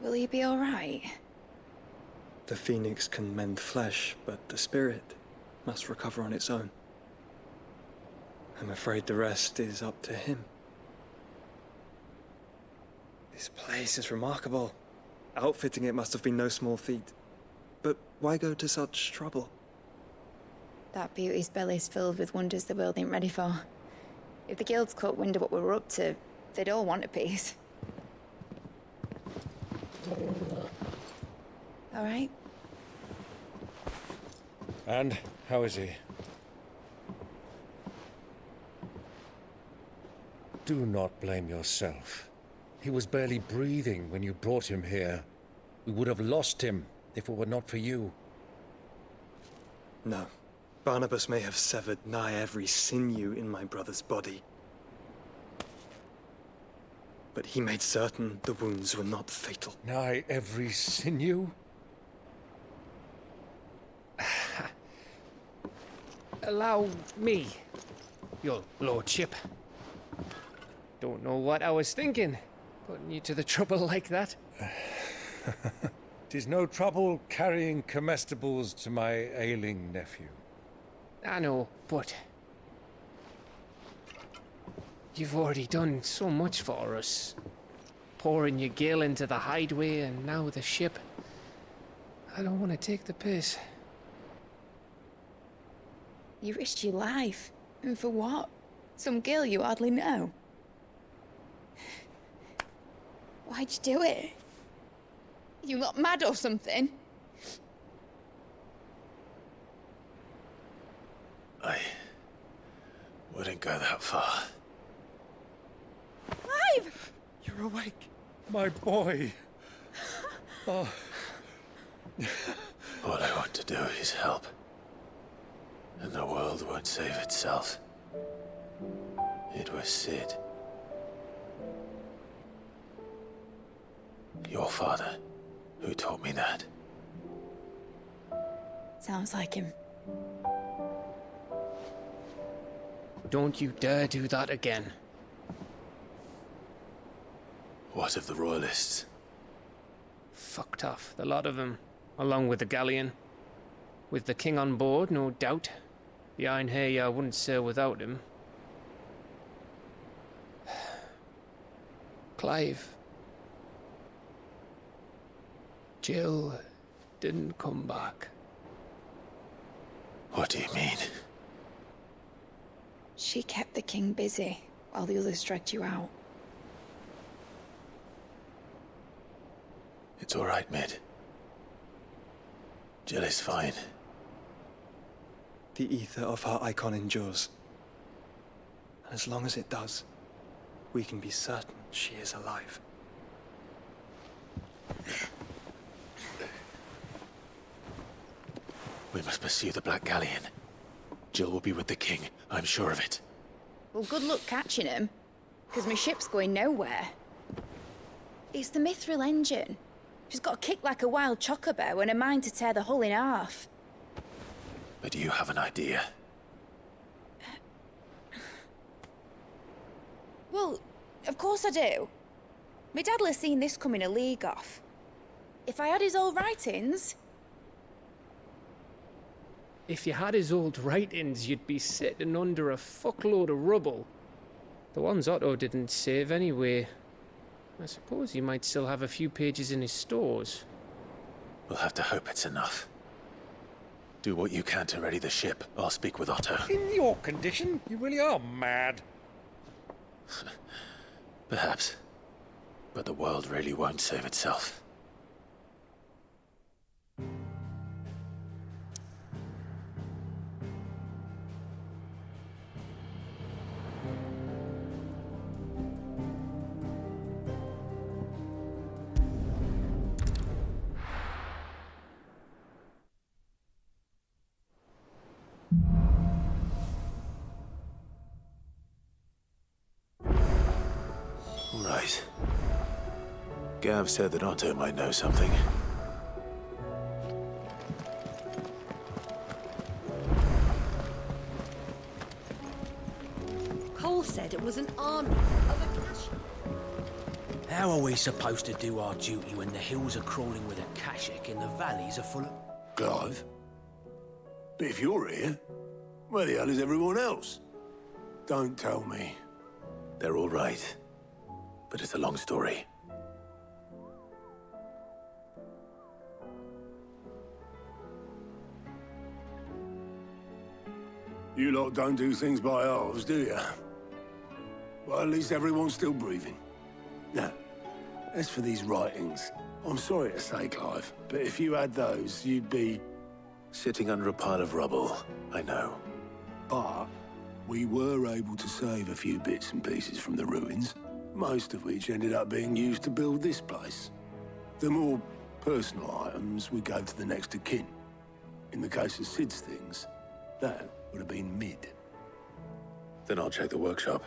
Will he be all right? The phoenix can mend flesh, but the spirit must recover on its own. I'm afraid the rest is up to him. This place is remarkable. Outfitting it must have been no small feat. But why go to such trouble? That beauty's belly's filled with wonders the world ain't ready for. If the guilds caught wind of what we were up to, they'd all want a piece. All right? And how is he? Do not blame yourself. He was barely breathing when you brought him here. We would have lost him if it were not for you. No. Barnabas may have severed nigh every sinew in my brother's body. But he made certain the wounds were not fatal. Nigh every sinew? Allow me, your lordship. Don't know what I was thinking, putting you to the trouble like that. 'Tis no trouble carrying comestibles to my ailing nephew. I know, but you've already done so much for us. Pouring your gil into the hideaway and now the ship. I don't want to take the piss. You risked your life. And for what? Some girl you hardly know. Why'd you do it? You not mad or something? I wouldn't go that far. Clive! You're awake, my boy. Oh. All I want to do is help. And the world won't save itself. It was Sid. Your father, who taught me that. Sounds like him. Don't you dare do that again. What of the royalists? Fucked off, the lot of them, along with the galleon. With the king on board, no doubt. The Iron Hair wouldn't sail without him. Clive. Jill didn't come back. What do you mean? She kept the king busy while the others dragged you out. It's all right, Mid. Jill is fine. The ether of her Eikon endures. And as long as it does, we can be certain she is alive. We must pursue the Black Galleon. Jill will be with the king, I'm sure of it. Well, good luck catching him, because my ship's going nowhere. It's the Mithril engine. She's got a kick like a wild chocobo and a mind to tear the hull in half. But do you have an idea? Well, of course I do. My dad'll have seen this coming a league off. If I had his old writings... If you had his old writings, you'd be sitting under a fuckload of rubble. The ones Otto didn't save anyway. I suppose he might still have a few pages in his stores. We'll have to hope it's enough. Do what you can to ready the ship. I'll speak with Otto. In your condition, you really are mad. Perhaps. But the world really won't save itself. Right. Gav said that Otto might know something. Cole said it was an army of a cash. How are we supposed to do our duty when the hills are crawling with a Kashik and the valleys are full of... Clive? But if you're here, where the hell is everyone else? Don't tell me. They're all right. But it's a long story. You lot don't do things by halves, do you? Well, at least everyone's still breathing. Now, as for these writings, I'm sorry to say, Clive, but if you had those, you'd be... sitting under a pile of rubble, I know. But we were able to save a few bits and pieces from the ruins, most of which ended up being used to build this place. The more personal items we gave to the next of kin. In the case of Sid's things, that would have been mid. Then I'll check the workshop.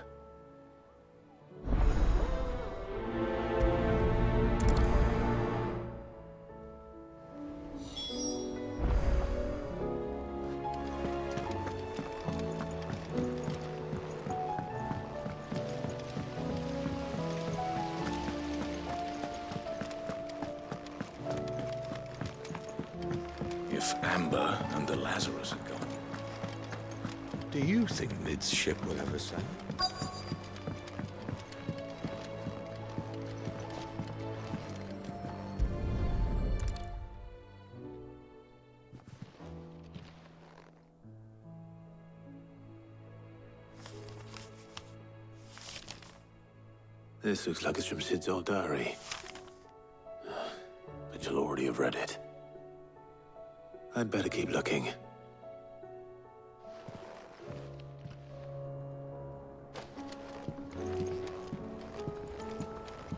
If Amber and the Lazarus are gone, do you think Mid's ship will ever sail? This looks like it's from Sid's old diary. But you'll already have read it. I'd better keep looking.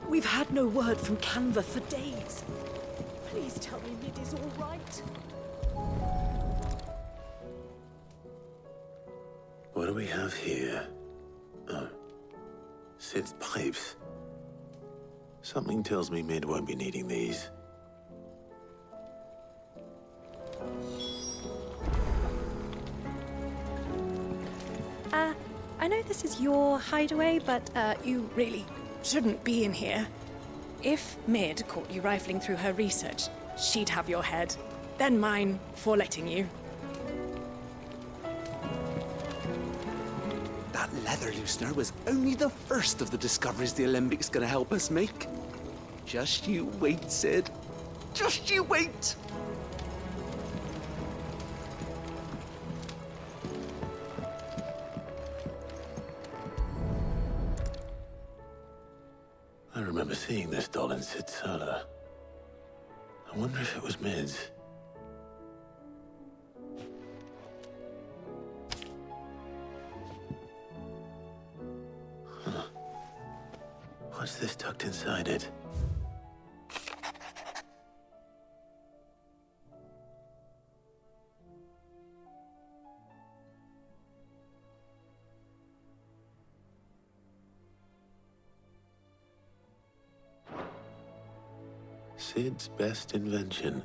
We've had no word from Canva for days. Please tell me Mid is all right. What do we have here? Oh. Sid's pipes. Something tells me Mid won't be needing these. I know this is your hideaway, but you really shouldn't be in here. If Mid caught you rifling through her research, she'd have your head, then mine for letting you. That leather loosener was only the first of the discoveries the Alembric's gonna help us make. Just you wait, Sid. Just you wait! I remember seeing this doll in Sid's cellar. I wonder if it was Mid's. Huh. What's this tucked inside it? Sid's best invention.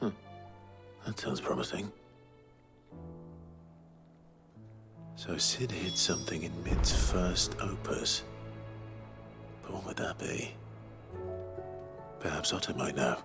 Huh. That sounds promising. So Sid hid something in Mid's first opus. But what would that be? Perhaps Otto might know.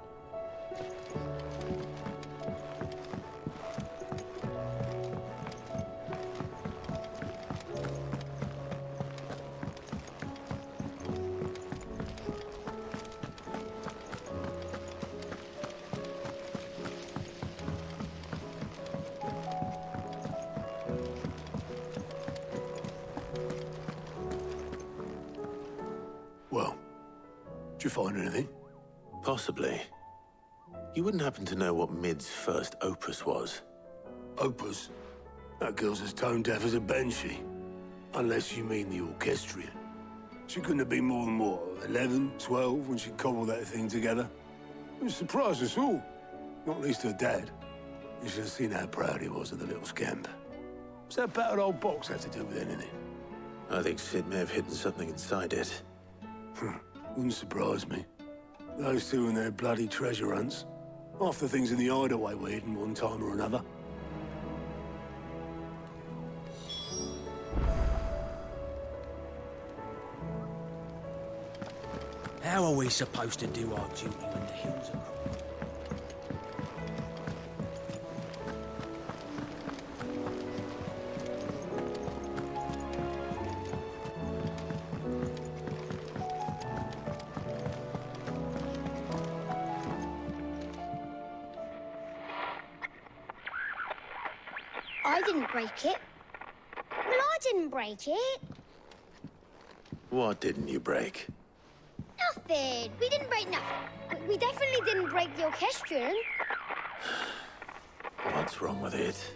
Well, did you find anything? Possibly. You wouldn't happen to know what Mid's first opus was? Opus? That girl's as tone deaf as a banshee. Unless you mean the orchestrion. She couldn't have been more than, what, 11, 12 when she cobbled that thing together? It surprised us all. Not least her dad. You should have seen how proud he was of the little scamp. What's that battered old box have to do with anything? I think Sid may have hidden something inside it. Wouldn't surprise me. Those two and their bloody treasure hunts. Half the things in the hideaway were hidden one time or another. How are we supposed to do our duty when the hills are crawling? I didn't break it. Well, I didn't break it. What didn't you break? Nothing. We didn't break nothing. We definitely didn't break the orchestrion. What's wrong with it?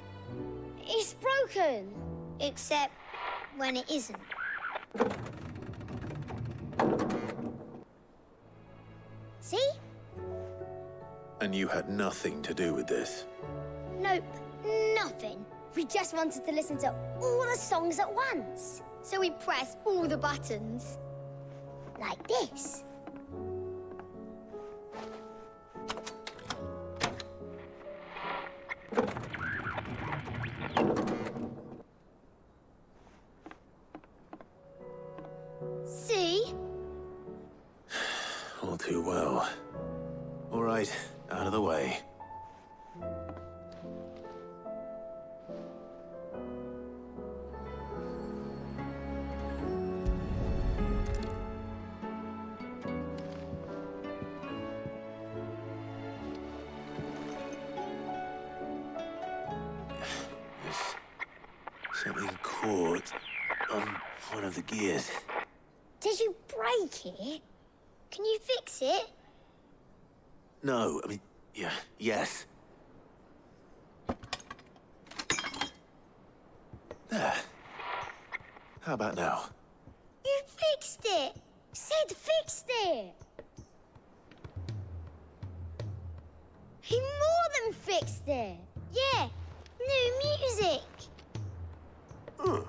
It's broken. Except when it isn't. See? And you had nothing to do with this? Nope. Nothing. We just wanted to listen to all the songs at once. So we pressed all the buttons. Like this. See? All too well. All right, out of the way. Something caught on one of the gears. Did you break it? Can you fix it? No, I mean, yeah, yes. There. How about now? You fixed it! Sid fixed it! He more than fixed it! Yeah, new music! Huh.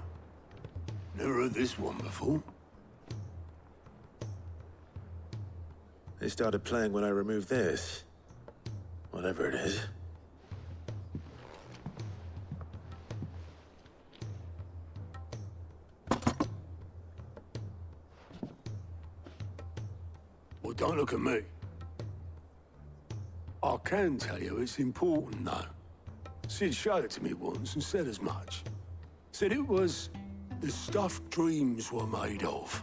Never heard this one before. They started playing when I removed this. Whatever it is. Well, don't look at me. I can tell you it's important, though. Sid showed it to me once and said as much. Said it was the stuff dreams were made of.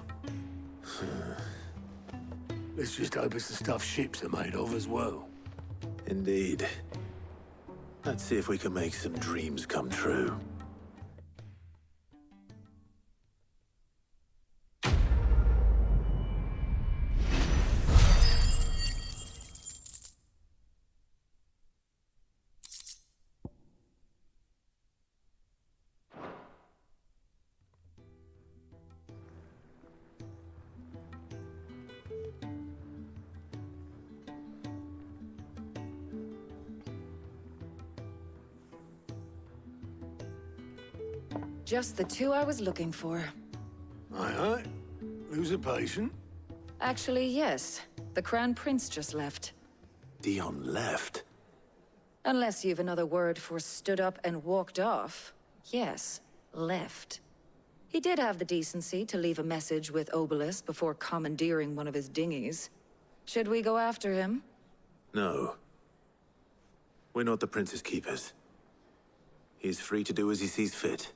Let's just hope it's the stuff ships are made of as well. Indeed. Let's see if we can make some dreams come true. Just the two I was looking for. Aye. Who's a patient? Actually, yes. The Crown Prince just left. Dion left? Unless you've another word for stood up and walked off. Yes, left. He did have the decency to leave a message with Obelisk before commandeering one of his dinghies. Should we go after him? No. We're not the Prince's keepers. He's free to do as he sees fit.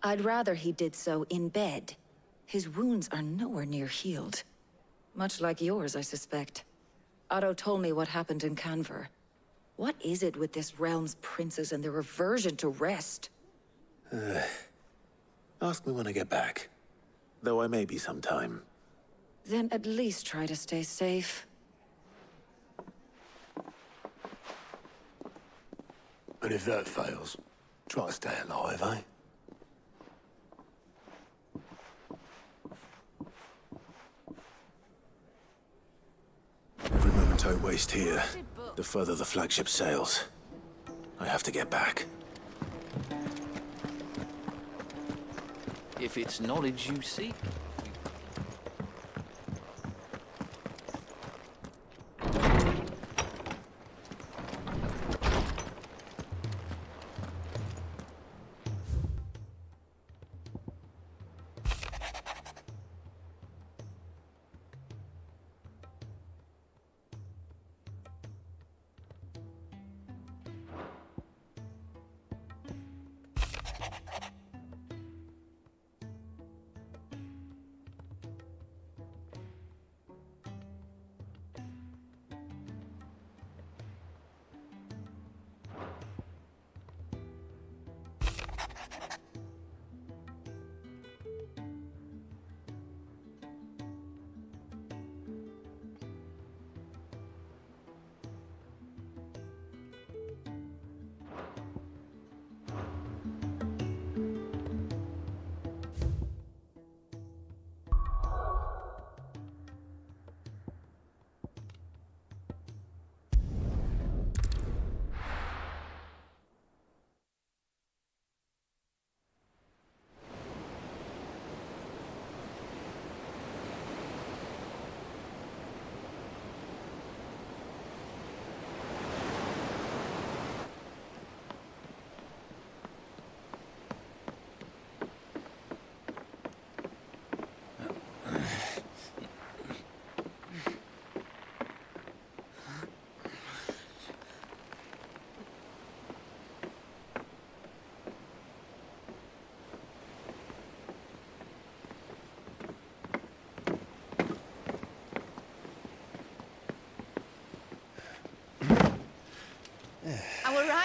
I'd rather he did so in bed. His wounds are nowhere near healed. Much like yours, I suspect. Otto told me what happened in Canver. What is it with this realm's princes and their aversion to rest? Ask me when I get back. Though I may be sometime. Then at least try to stay safe. And if that fails, try to stay alive, eh? Every moment I waste here, the further the flagship sails. I have to get back. If it's knowledge you seek.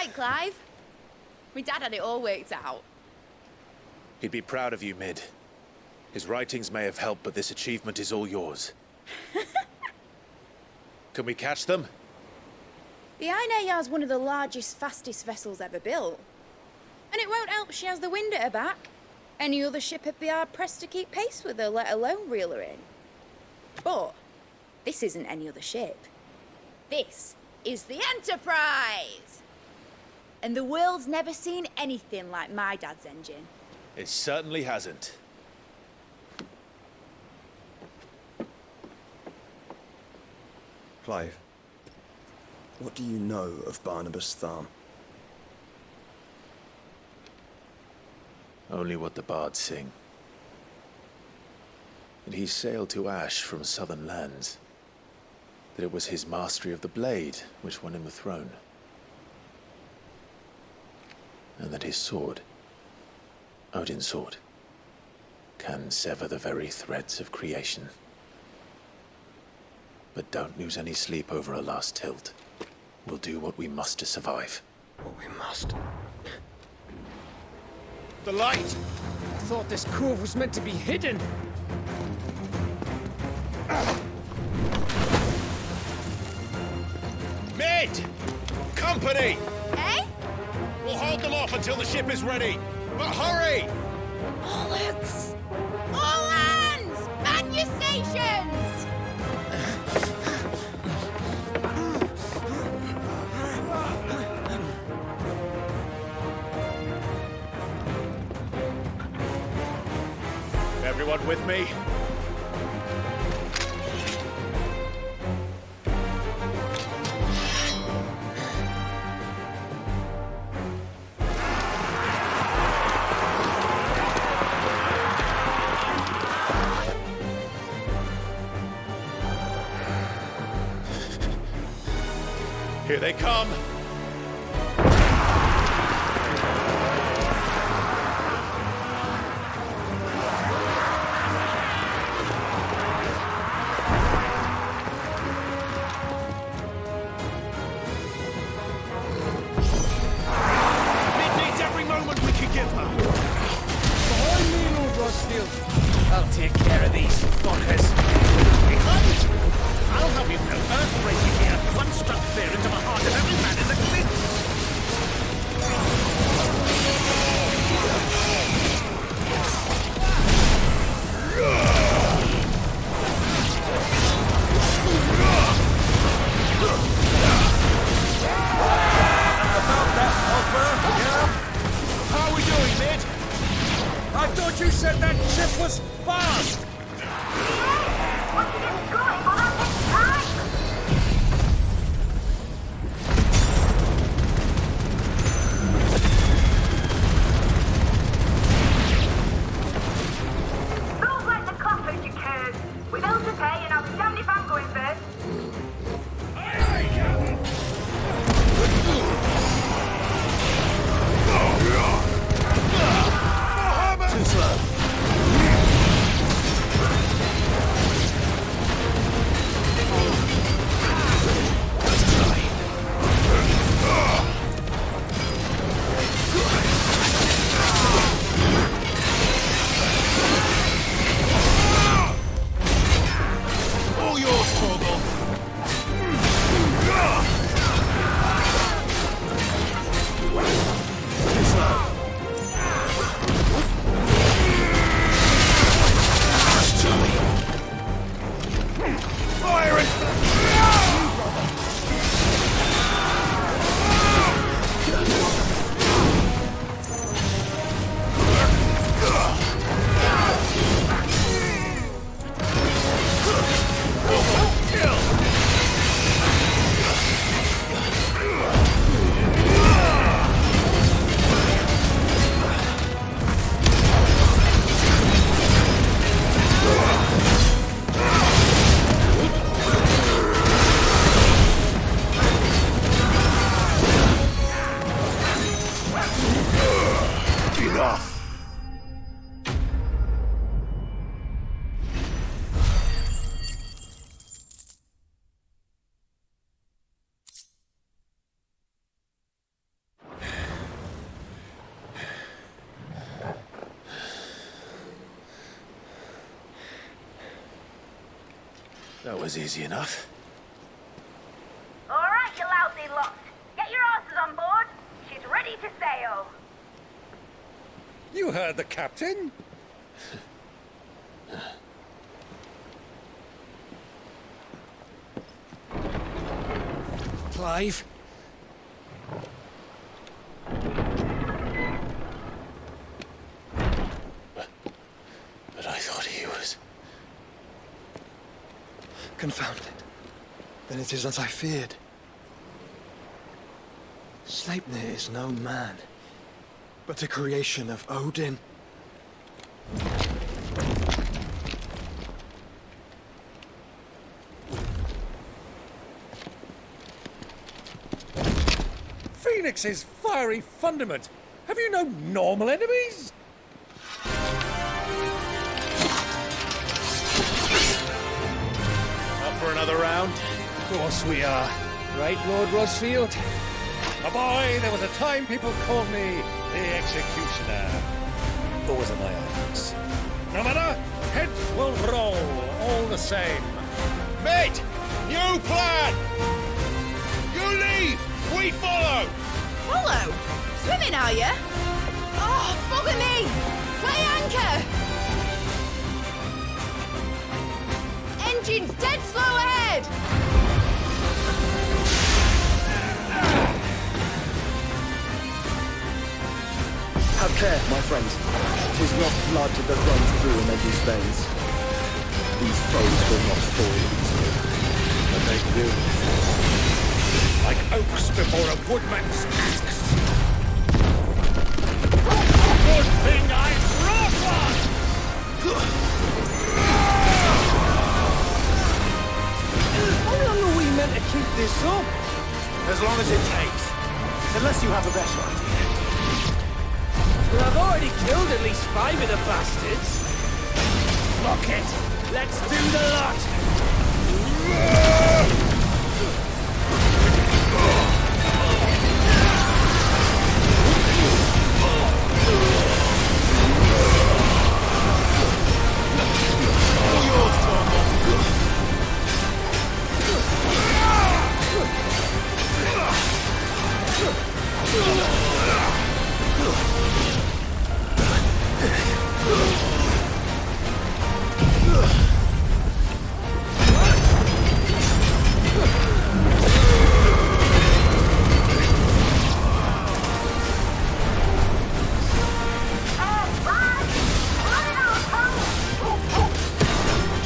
right, Clive. My dad had it all worked out. He'd be proud of you, Mid. His writings may have helped, but this achievement is all yours. Can we catch them? The Aina is one of the largest, fastest vessels ever built. And it won't help she has the wind at her back. Any other ship would be hard-pressed to keep pace with her, let alone reel her in. But this isn't any other ship. This is the Enterprise! And the world's never seen anything like my dad's engine. It certainly hasn't. Clive, what do you know of Barnabas Tharm? Only what the bards sing. That he sailed to Ash from southern lands. That it was his mastery of the blade which won him the throne. And that his sword, Odin's sword, can sever the very threads of creation. But don't lose any sleep over a last tilt. We'll do what we must to survive. What we must? The light! I thought this cove was meant to be hidden. Mid! Company! Eh? We'll hold them off until the ship is ready. But hurry! Bollocks! All hands! Man your stations! Everyone with me? Here they come! I'll take care of these fuckers. Eikons! I'll have you know, earth breaking here. One struck fear into the heart of every man in the That was easy enough. All right, you lousy lot. Get your asses on board. She's ready to sail. You heard the captain. Clive? But I thought he was... Confounded. Then it is as I feared. Sleipnir is no man, but a creation of Odin. Phoenix's fiery fundament. Have you no normal enemies? Up for another round? Of course we are. Right, Lord Rosfield? A boy, there was a time people called me the Executioner. Always in my eyes. No matter, heads will roll all the same. Mate! New plan! You leave! We follow! Follow? Swimming, are you? Oh, bugger me! Weigh anchor! Engine's dead slow ahead! Have care, my friends. 'Tis not blood that runs through Negi's veins. These foes will not fall easily, but they will fall. Like oaks before a woodman's axe. Good thing I brought one! How long are we meant to keep this up? As long as it takes. Unless you have a better idea. Well, I've already killed at least 5 of the bastards. Fuck it! Let's do the lot!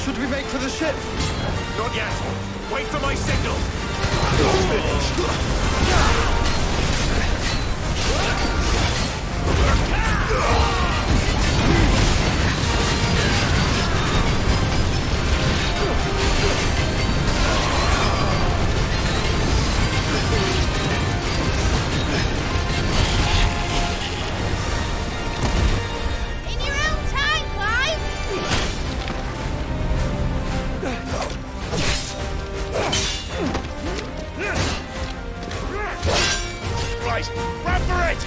Should we make for the ship? Not yet. Wait for my signal. In your own time, Clive! Right, run for it!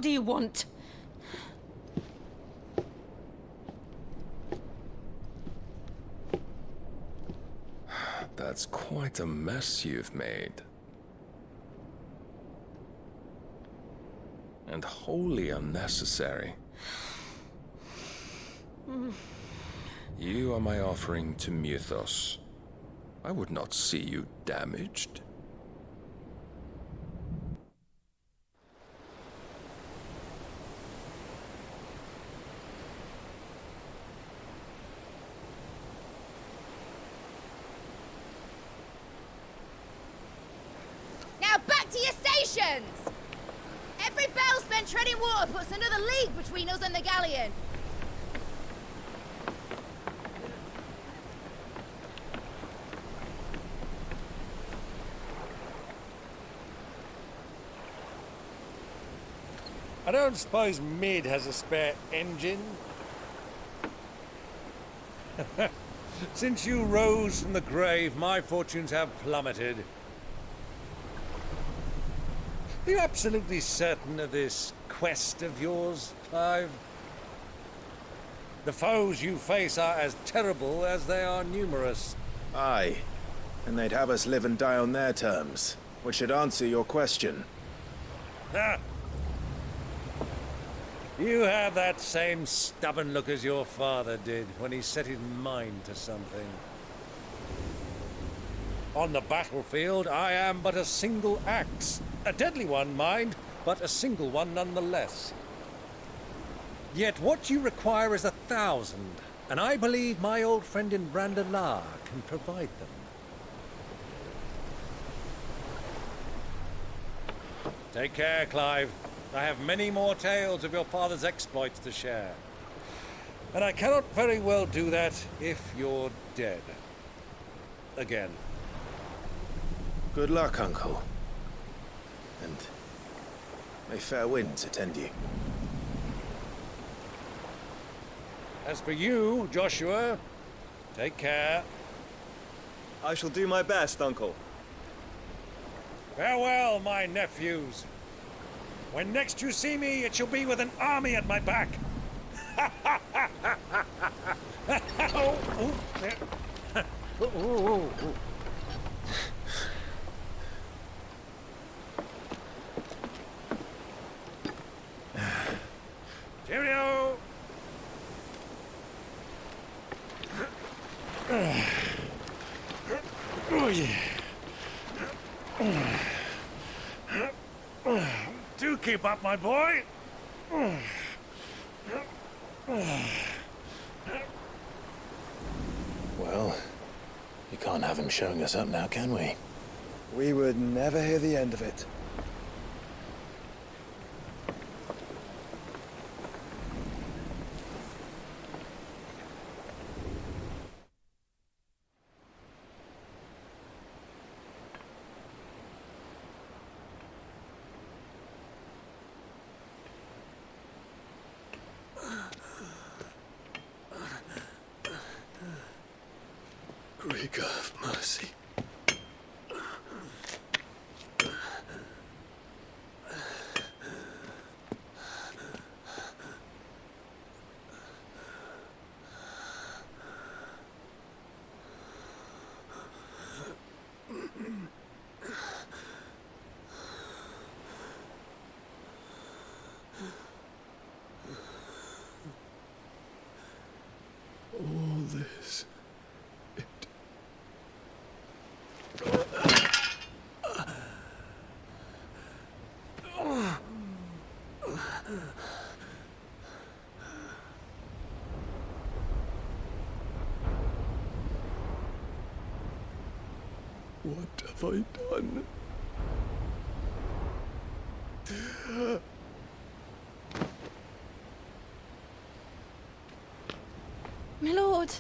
What do you want? That's quite a mess you've made. And wholly unnecessary. You are my offering to Mythos. I would not see you damaged. Now back to your stations! Every bell spent treading water puts another league between us and the galleon. I don't suppose Mid has a spare engine? Since you rose from the grave, my fortunes have plummeted. Are you absolutely certain of this quest of yours, Clive? The foes you face are as terrible as they are numerous. Aye, and they'd have us live and die on their terms, which should answer your question. Ah. You have that same stubborn look as your father did when he set his mind to something. On the battlefield, I am but a single axe. A deadly one, mind, but a single one nonetheless. Yet what you require is 1,000, and I believe my old friend in Brandalar can provide them. Take care, Clive. I have many more tales of your father's exploits to share. And I cannot very well do that if you're dead. Again. Good luck, Uncle. And may fair winds attend you. As for you, Joshua, take care. I shall do my best, Uncle. Farewell, my nephews. When next you see me, it shall be with an army at my back. Cheerio! Oh, yeah. Do keep up, my boy. Well, you can't have him showing us up now, can we? We would never hear the end of it. Greek of mercy. All this. What have I done? My lord.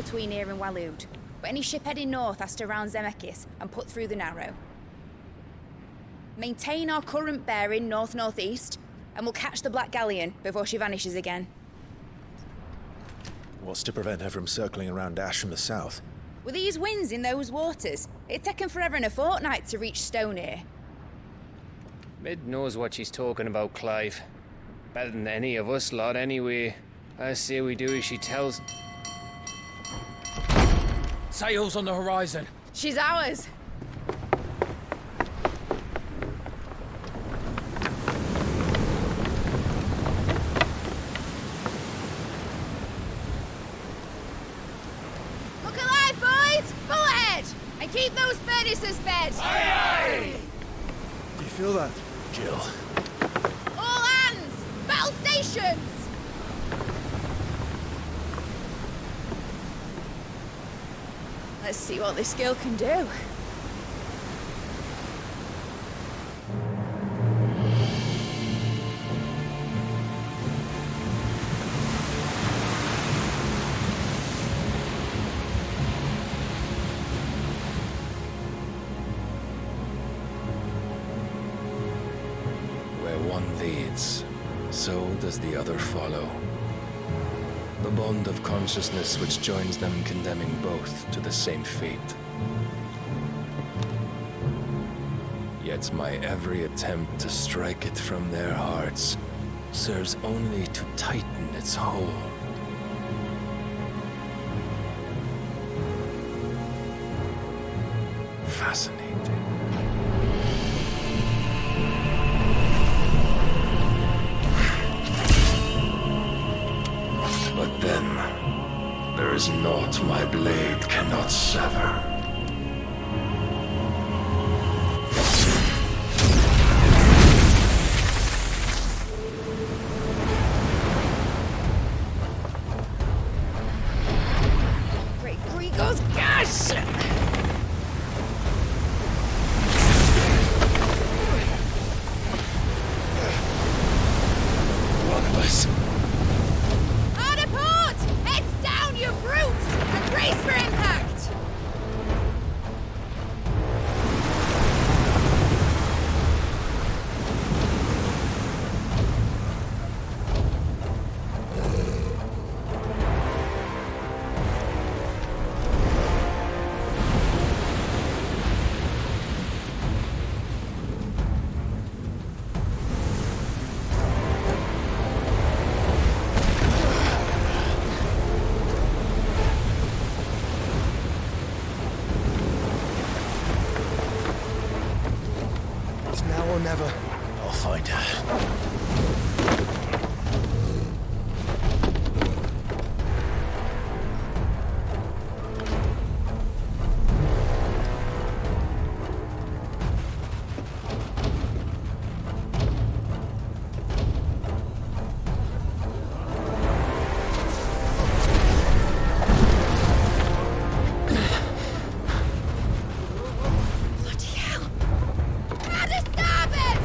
between here and Waloed, but any ship heading north has to round Zemeckis and put through the Narrow. Maintain our current bearing north-northeast, and we'll catch the Black Galleon before she vanishes again. What's to prevent her from circling around Ash from the south? With these winds in those waters, it'd taken forever and a fortnight to reach Stonehere. Mid knows what she's talking about, Clive. Better than any of us lot, anyway. I say we do as she tells. Sails on the horizon. She's ours. Look alive, boys! Pull ahead! And keep those furnaces fed! Aye, aye! Do you feel that? Jill. All hands! Battle stations! Let's see what this girl can do. Where one leads, so does the other follow. The bond of consciousness which joins them condemning both to the same fate. Yet my every attempt to strike it from their hearts serves only to tighten its hold. Fascinating. But then, there is naught my blade cannot sever. Great Grigos, gosh! One of us. Hard apart! Heads down, you brutes! And brace for impact! It's now or never. I'll find her. Bloody hell! Out of starboard!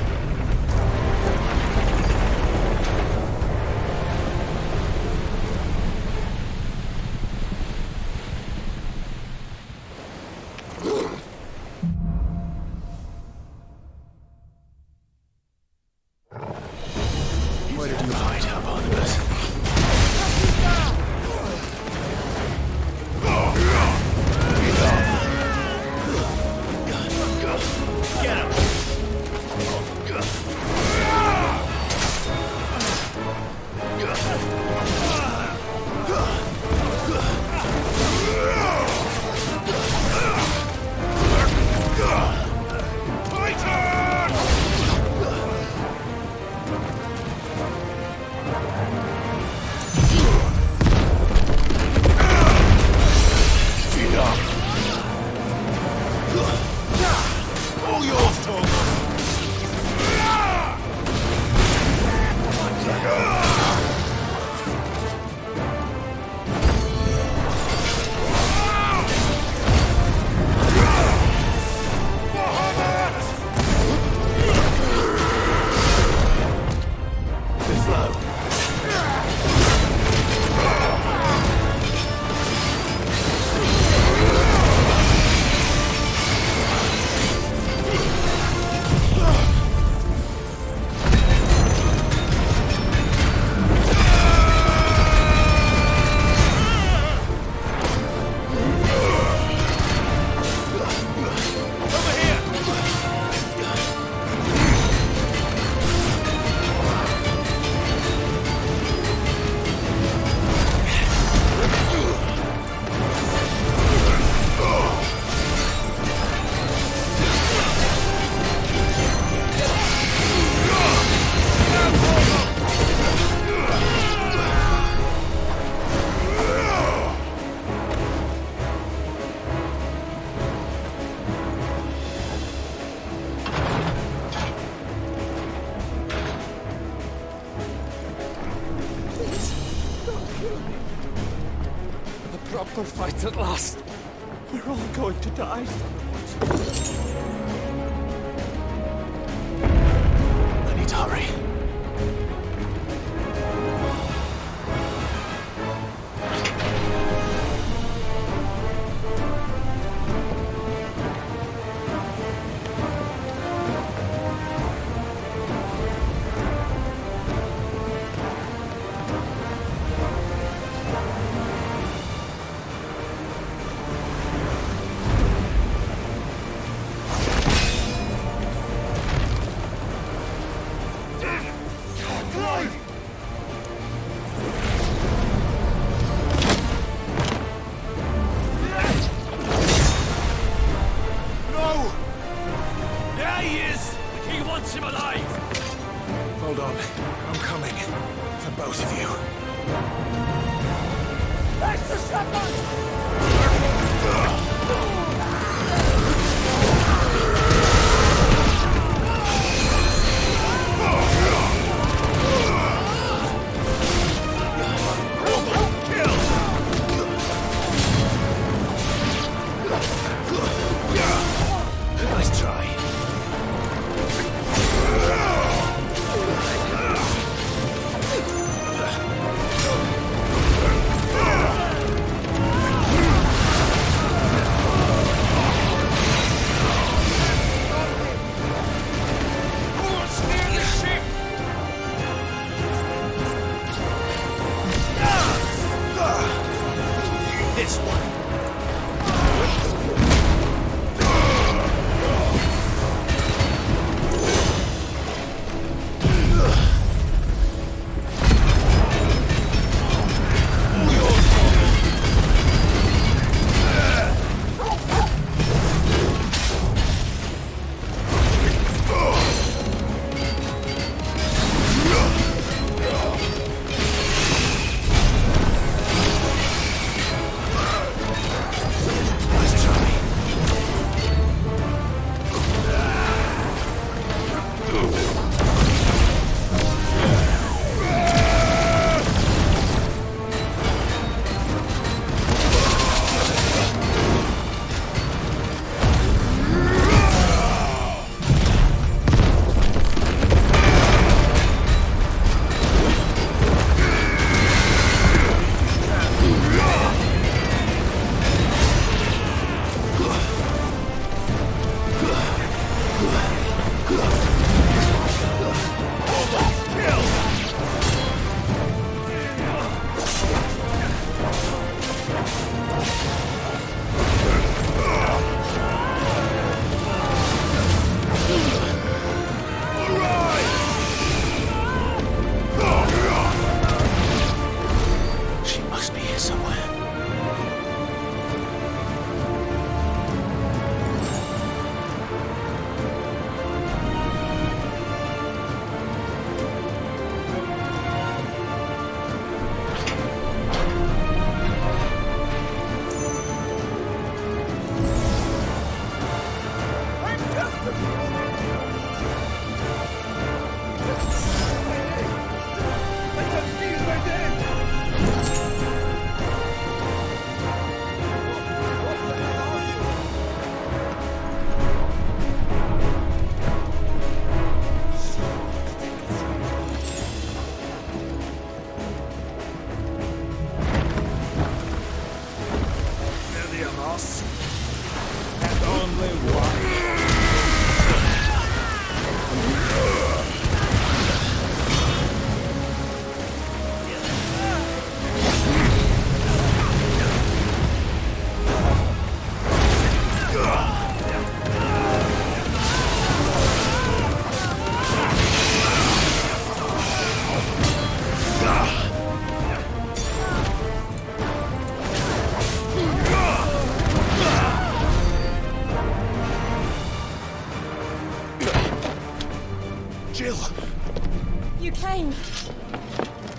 We'll fight at last. We're all going to die. I need to hurry.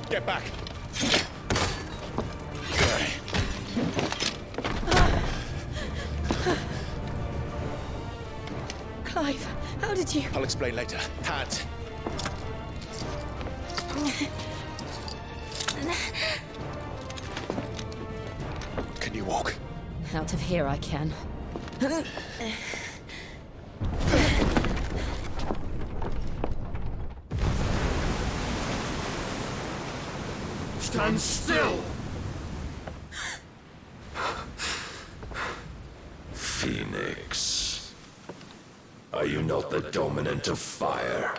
Get back! Clive, how did you... I'll explain later. Hands. Can Can you walk? Out of here I can. Stand still! Phoenix. Are you not the dominant of fire?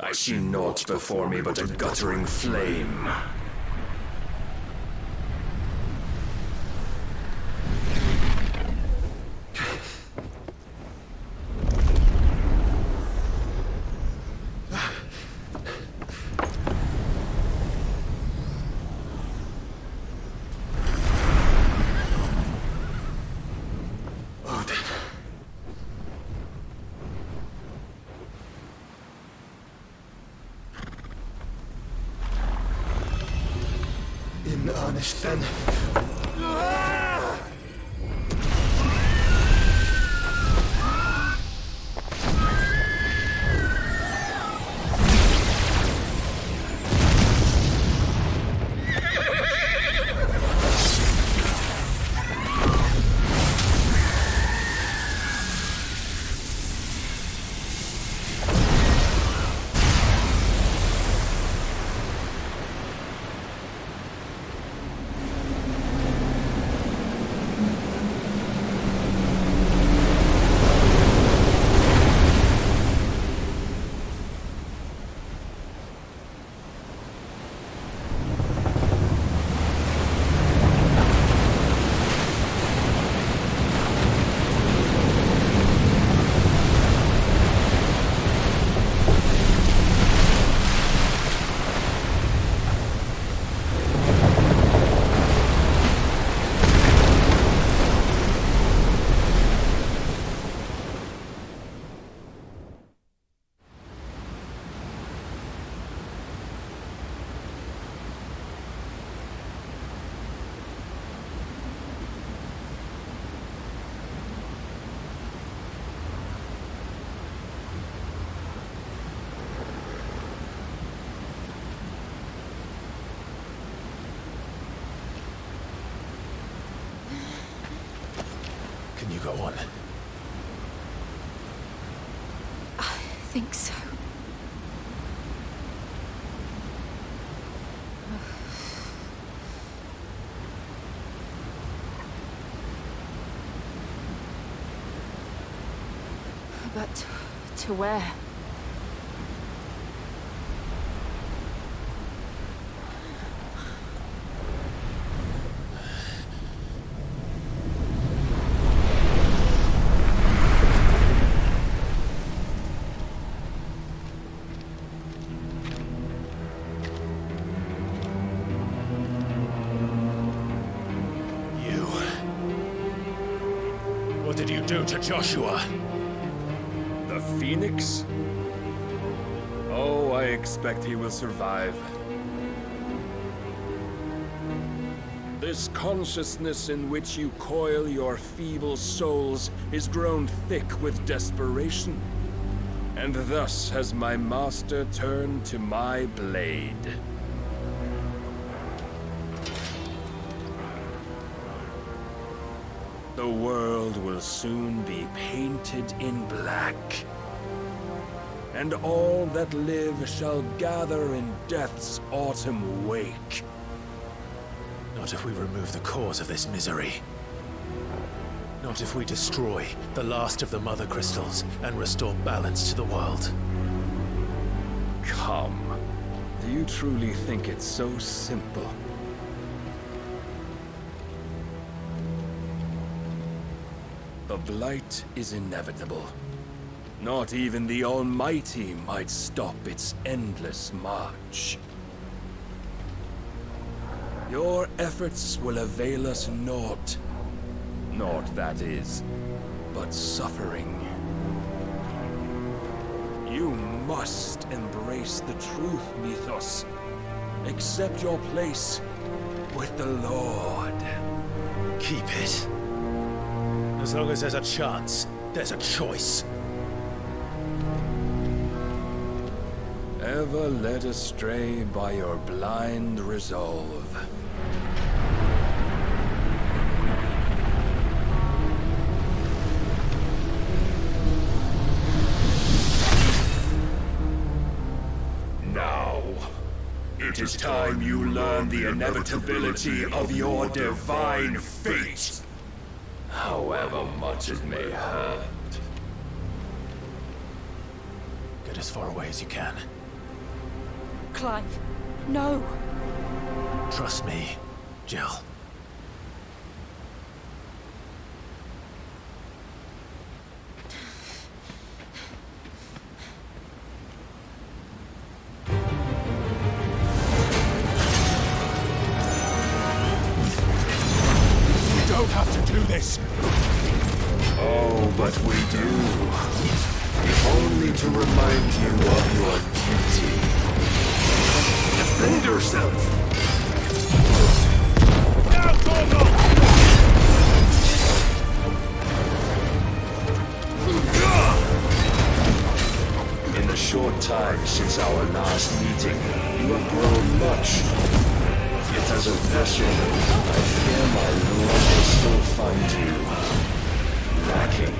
I see naught before me but a guttering flame. In earnest, then. Can you go on? I think so. But to where? What did you do to Joshua? The Phoenix? Oh, I expect he will survive. This consciousness in which you coil your feeble souls is grown thick with desperation. And thus has my master turned to my blade. The world will soon be painted in black. And all that live shall gather in death's autumn wake. Not if we remove the cause of this misery. Not if we destroy the last of the Mother Crystals and restore balance to the world. Come. Do you truly think it's so simple? The Blight is inevitable. Not even the Almighty might stop its endless march. Your efforts will avail us naught. Naught, that is, but suffering. You must embrace the truth, Mythos. Accept your place with the Lord. Keep it. As long as there's a chance, there's a choice. Ever led astray by your blind resolve. it is time you learn the inevitability of your divine fate. However much it may hurt. Get as far away as you can. Clive, no. Trust me, Jill. Have to do this. Oh, but we do. If only to remind you of your duty. Defend yourself! Now, Gogo! In the short time since our last meeting, you have grown much. Yet as a vessel, I fear my lord will still find you lacking.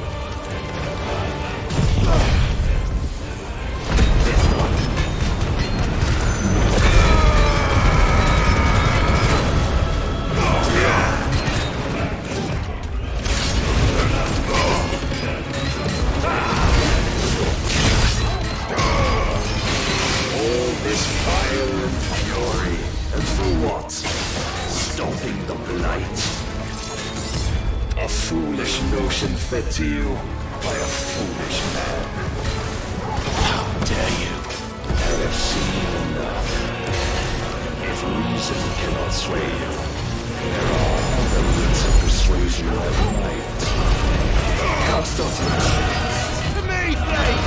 All this fire and fury. And for what? Stopping the Blight. A foolish notion fed to you by a foolish man. How dare you? I have seen enough. If reason cannot sway you, there are other means of persuasion that might. Cast off your to me, Blight!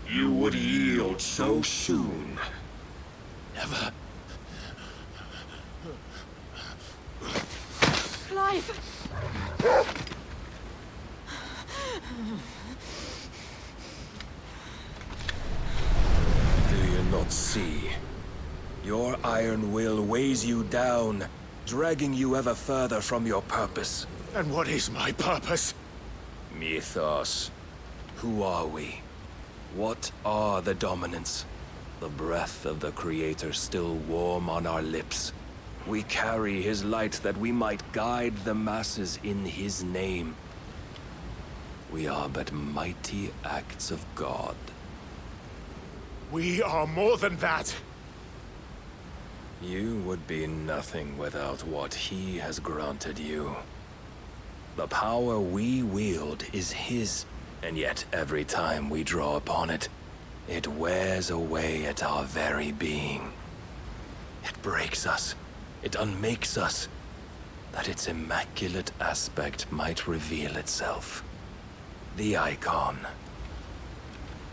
You would yield so soon. Never. Clive! Do you not see? Your iron will weighs you down, dragging you ever further from your purpose. And what is my purpose? Mythos. Who are we? What are the dominants? The breath of the Creator still warm on our lips. We carry his light that we might guide the masses in his name. We are but mighty acts of God. We are more than that. You would be nothing without what he has granted you. The power we wield is his, and yet every time we draw upon it, it wears away at our very being. It breaks us, it unmakes us, that its immaculate aspect might reveal itself. The Eikon.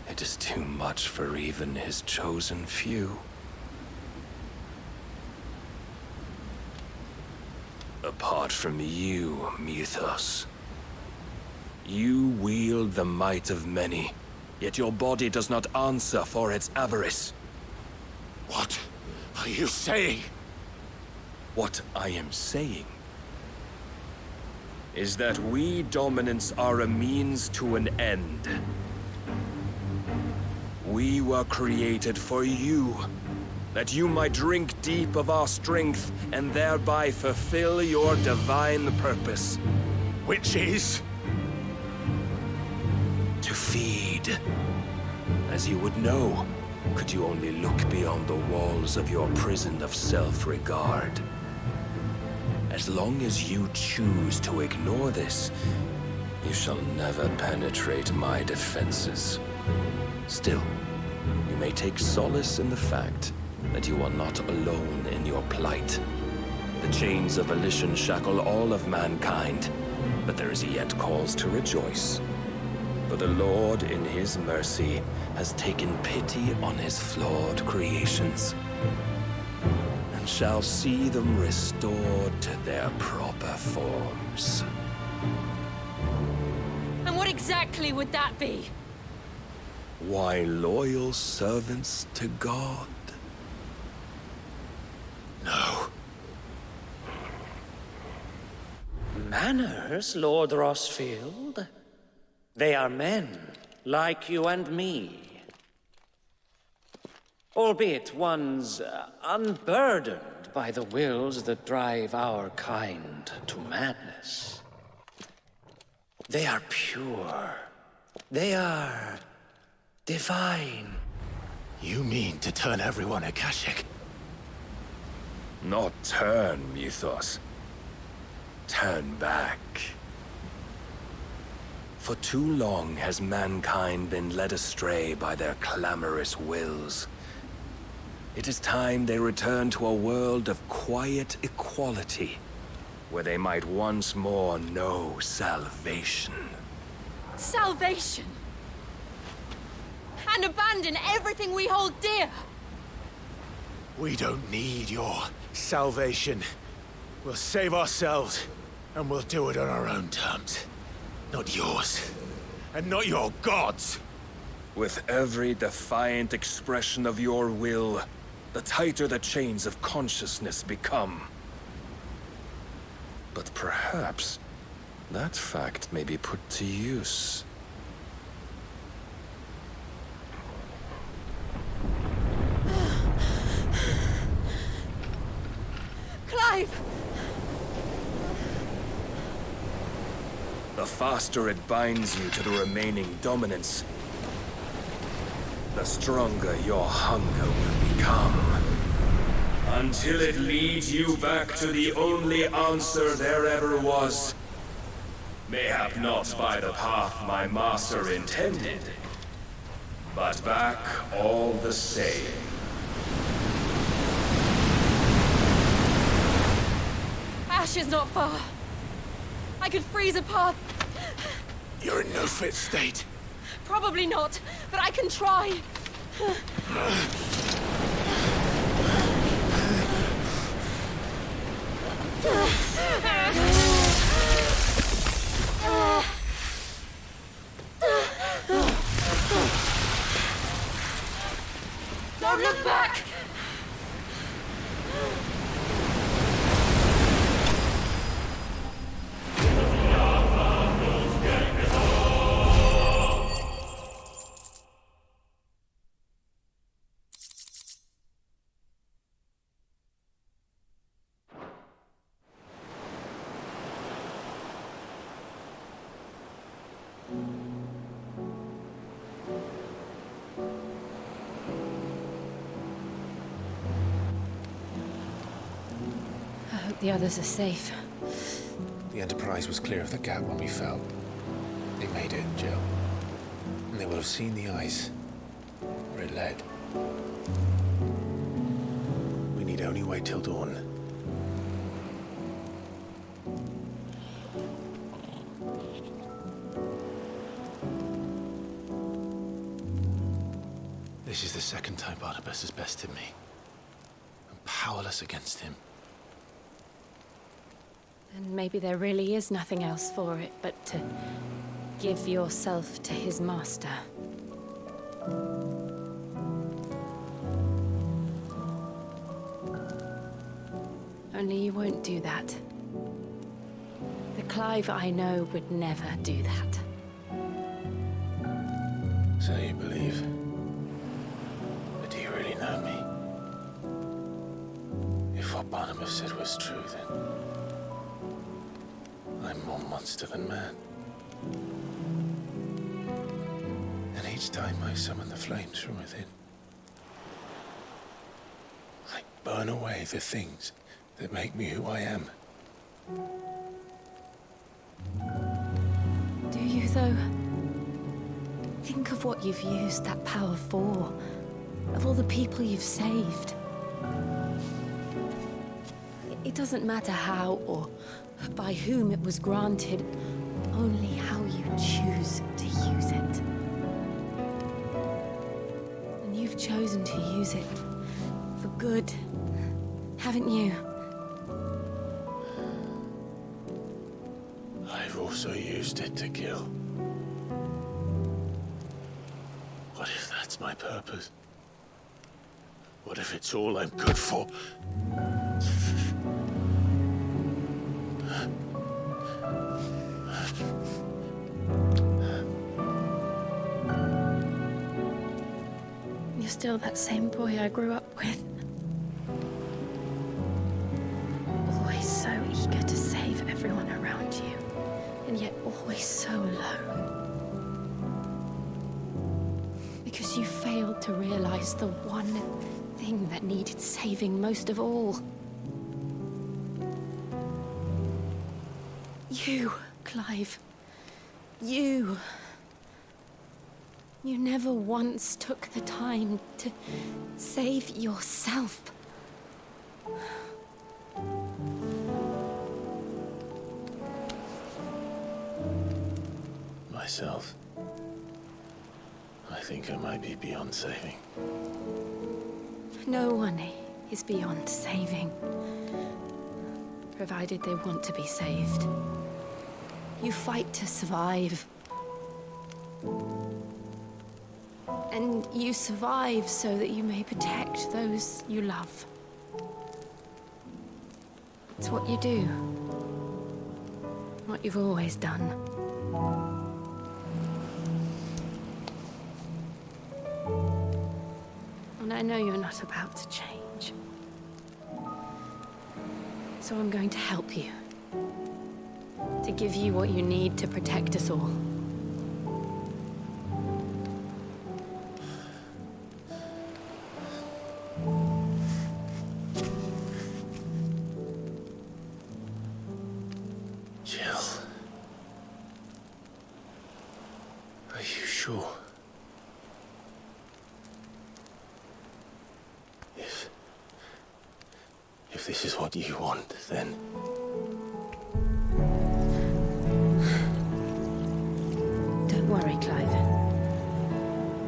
It is too much for even his chosen few. Apart from you, Mythos. You wield the might of many, yet your body does not answer for its avarice. What are you saying? What I am saying is that we dominants are a means to an end. We were created for you, that you might drink deep of our strength and thereby fulfill your divine purpose. Which is? To feed. As you would know, could you only look beyond the walls of your prison of self-regard. As long as you choose to ignore this, You shall never penetrate my defenses. Still, you may take solace in the fact that you are not alone in your plight. The chains of volition shackle all of mankind, but there is yet cause to rejoice. For the Lord, in his mercy, has taken pity on his flawed creations, and shall see them restored to their proper forms. And what exactly would that be? Why, loyal servants to God. No. Manners, Lord Rosfield? They are men, like you and me. Albeit one's unburdened by the wills that drive our kind to madness. They are pure. They are divine. You mean to turn everyone Akashic? Not turn, Mythos. Turn back. For too long has mankind been led astray by their clamorous wills. It is time they return to a world of quiet equality, where they might once more know salvation. Salvation? And abandon everything we hold dear? We don't need your salvation. We'll save ourselves, and we'll do it on our own terms. Not yours, and not your gods. With every defiant expression of your will, the tighter the chains of consciousness become. But perhaps that fact may be put to use. Clive! The faster it binds you to the remaining dominance, the stronger your hunger will become. Until it leads you back to the only answer there ever was. Mayhap not by the path my master intended, but back all the same. Ash is not far. I could freeze a path. You're in no fit state. Probably not, but I can try. Don't look back! The others are safe. The Enterprise was clear of the gap when we fell. They made it, Jill. And they will have seen the ice, where it led. We need only wait till dawn. This is the second time Barnabas has bested me. I'm powerless against him. And maybe there really is nothing else for it but to give yourself to his master. Only you won't do that. The Clive I know would never do that. So you believe? But do you really know me? If what Barnabas said was true, then I'm more monster than man. And each time I summon the flames from within, I burn away the things that make me who I am. Do of what you've used that power for, of all the people you've saved. It doesn't matter how or by whom it was granted, only how you choose to use it. And you've chosen to use it for good, haven't you? I've also used it to kill. What if that's my purpose? What if it's all I'm good for? You're still that same boy I grew up with. Always so eager to save everyone around you, and yet always so lone. Because you failed to realize the one thing that needed saving most of all. You, Clive. You. You never once took the time to save yourself. Myself? I think I might be beyond saving. No one is beyond saving, provided they want to be saved. You fight to survive. And you survive so that you may protect those you love. It's what you do. What you've always done. And I know you're not about to change. So I'm going to help you. To give you what you need to protect us all. If this is what you want, then... Don't worry, Clive.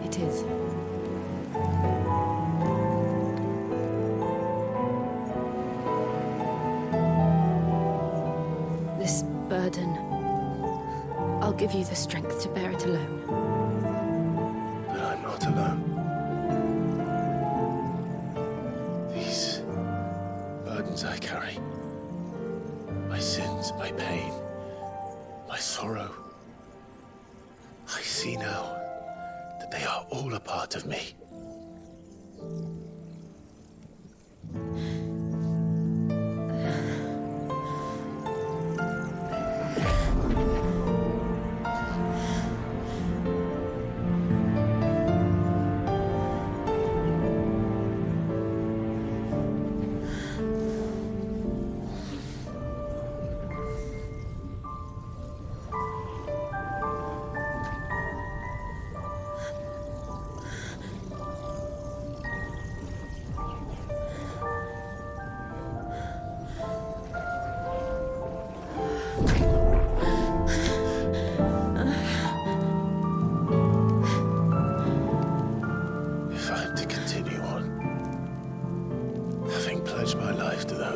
It is. This burden, I'll give you the strength to bear it alone. But I'm not alone. These burdens I carry, my sins, my pain, my sorrow, I see now that they are all a part of me.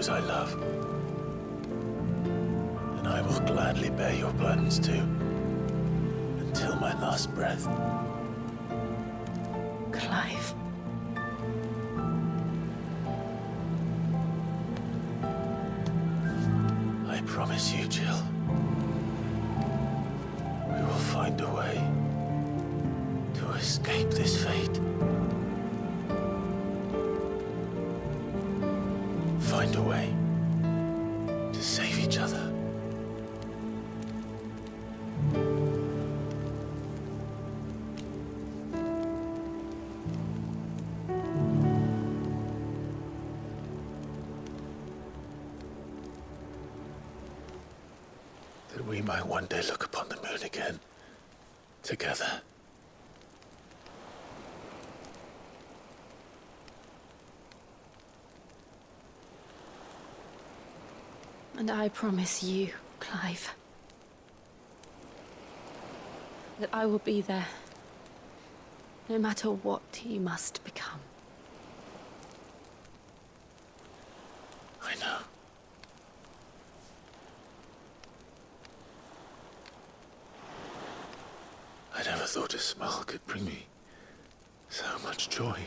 I love, and I will gladly bear your burdens too, until my last breath. Clive. I promise you, Jill, we will find a way to escape this fate. Find a way to save each other. That we might one day look upon the moon again, together. And I promise you, Clive, that I will be there, no matter what you must become. I know. I never thought a smile could bring me so much joy.